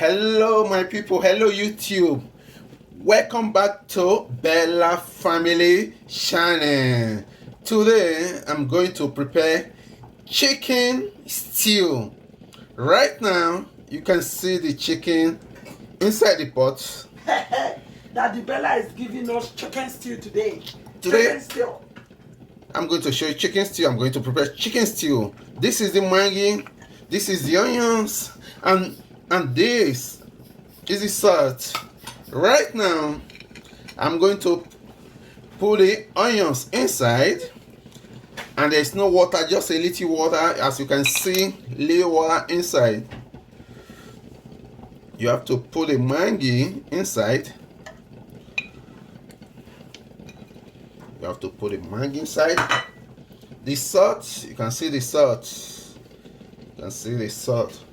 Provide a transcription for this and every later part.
Hello my people, hello YouTube. Welcome back to Bella Family Channel. Today I'm going to prepare chicken stew. Right now you can see the chicken inside the pot. Daddy Bella is giving us chicken stew today. Today Chicken stew. I'm going to show you chicken stew. I'm going to prepare chicken stew. This is the maggi, this is the onions, and this is the salt. Right now I'm going to put the onions inside, and there's no water, just a little water. As you can see, little water inside. You have to put the maggi inside. You have to put the maggi inside. The salt, you can see the salt. You can see the salt.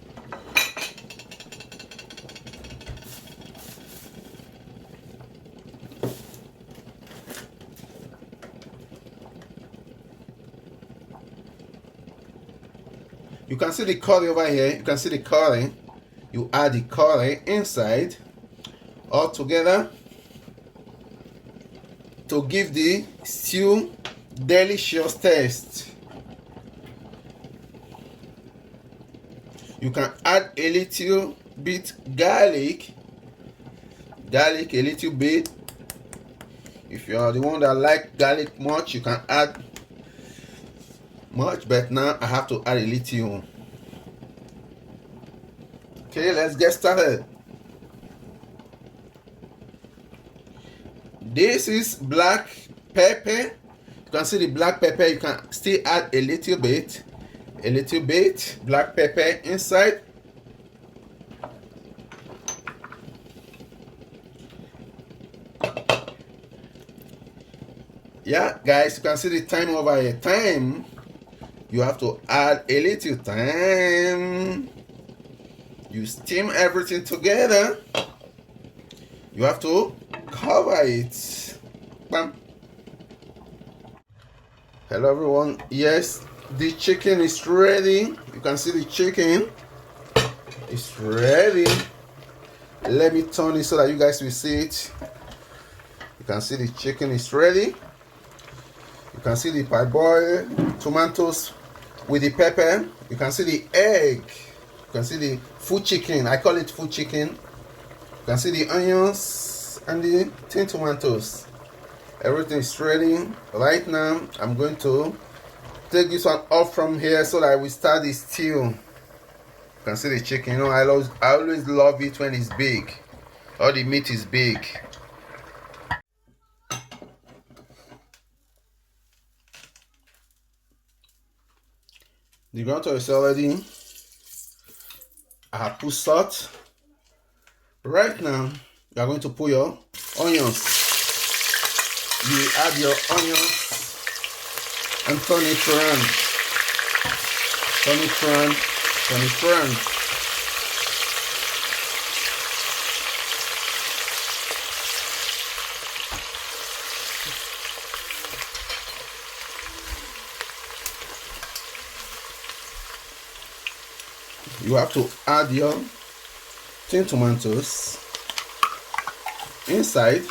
You can see the curry over here. You can see the curry. You add the curry inside all together to give the stew delicious taste. You can add a little bit garlic a little bit. If you are the one that like garlic much, you can add much, but now I have to add a little. Okay, let's get started. This is black pepper. You can see the black pepper. You can still add a little bit black pepper inside. Yeah, guys, you can see the time over here. Time, you have to add a little time. You steam everything together. You have to cover it. Bam. Hello everyone. Yes, the chicken is ready. You can see the chicken is ready. Let me turn it so that you guys will see it. You can see the chicken is ready. You can see the parboiled tomatoes with the pepper. You can see the egg. You can see the full chicken. I call it full chicken. You can see the onions and the tin tomatoes. Everything is ready. Right now, I'm going to take this one off from here so that we start the stew. You can see the chicken. You know, I always love it when it's big. All the meat is big. The ground is already. I have put salt. Right now, you are going to put your onions. You add your onions and turn it around. Turn it around. Turn it around. You have to add your tin tomatoes inside.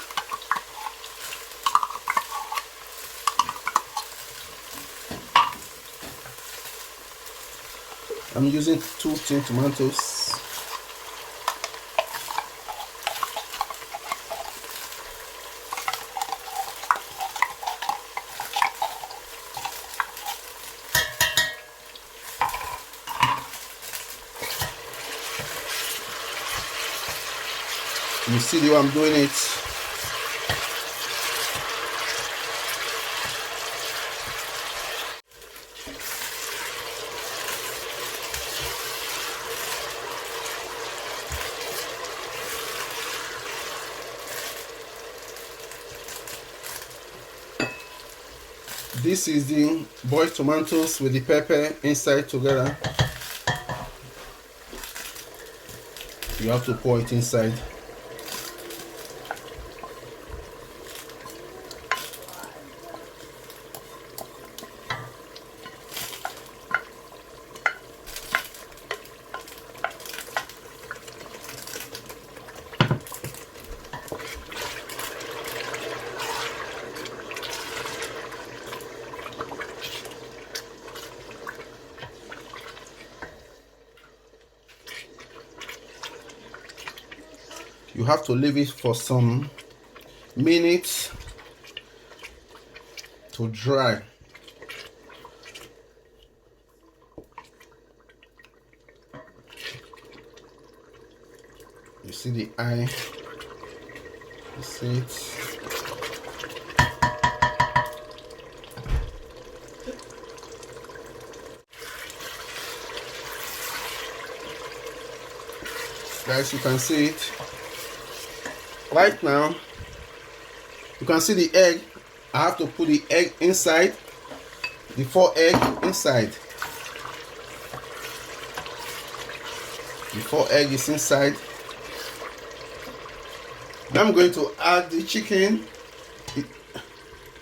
I'm using 2 tin tomatoes. You see the way I'm doing it. This is the boiled tomatoes with the pepper inside together. You have to pour it inside. You have to leave it for some minutes to dry. You see the eye? You see it? Guys, you can see it right now. You can see the egg. I have to put the egg inside, the 4 egg inside. The 4 egg is inside. Now I'm going to add the chicken.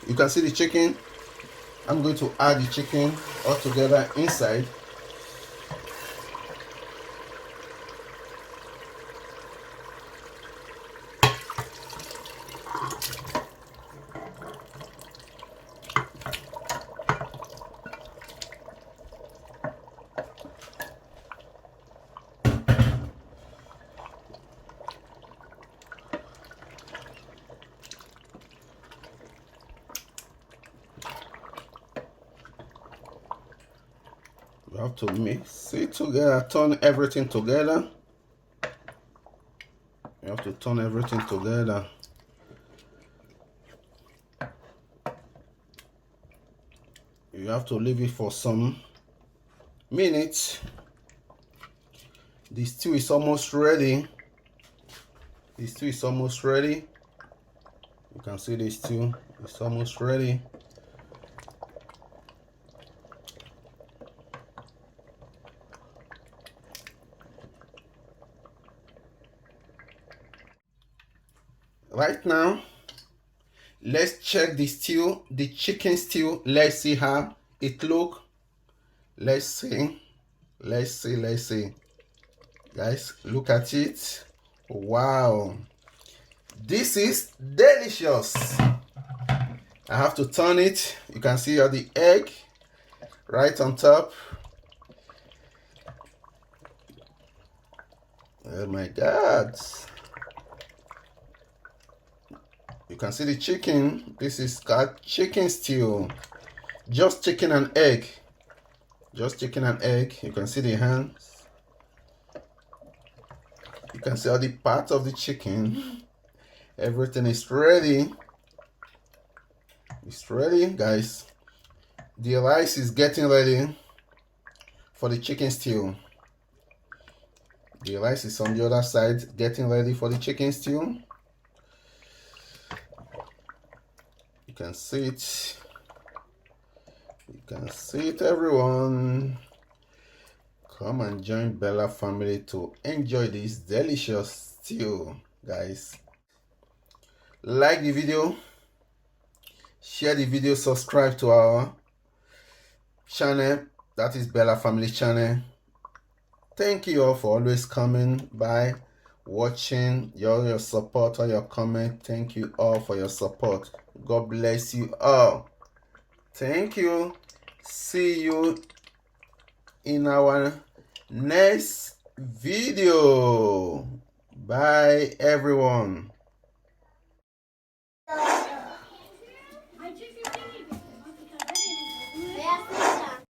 You can see the chicken. I'm going to add the chicken all together inside. You have to mix it together, turn everything together. You have to turn everything together. You have to leave it for some minutes. The stew is almost ready. The stew is almost ready. You can see the stew is almost ready. Right now, let's check the stew, the chicken stew. Let's see how it look. Let's see. Guys, look at it. Wow. This is delicious. I have to turn it. You can see all the egg right on top. Oh my God. You can see the chicken. This is called chicken stew. Just chicken and egg. Just chicken and egg. You can see the hands. You can see all the parts of the chicken. Everything is ready. It's ready, guys. The rice is getting ready for the chicken stew. The rice is on the other side, getting ready for the chicken stew. You can see it. You can see it, everyone. Come and join Bella family to enjoy this delicious stew, guys. Like the video, share the video, subscribe to our channel, that is Bella family channel. Thank you all for always coming by, watching, your support or your comment. Thank you all for your support. God bless you all. Thank you. See you in our next video. Bye, everyone.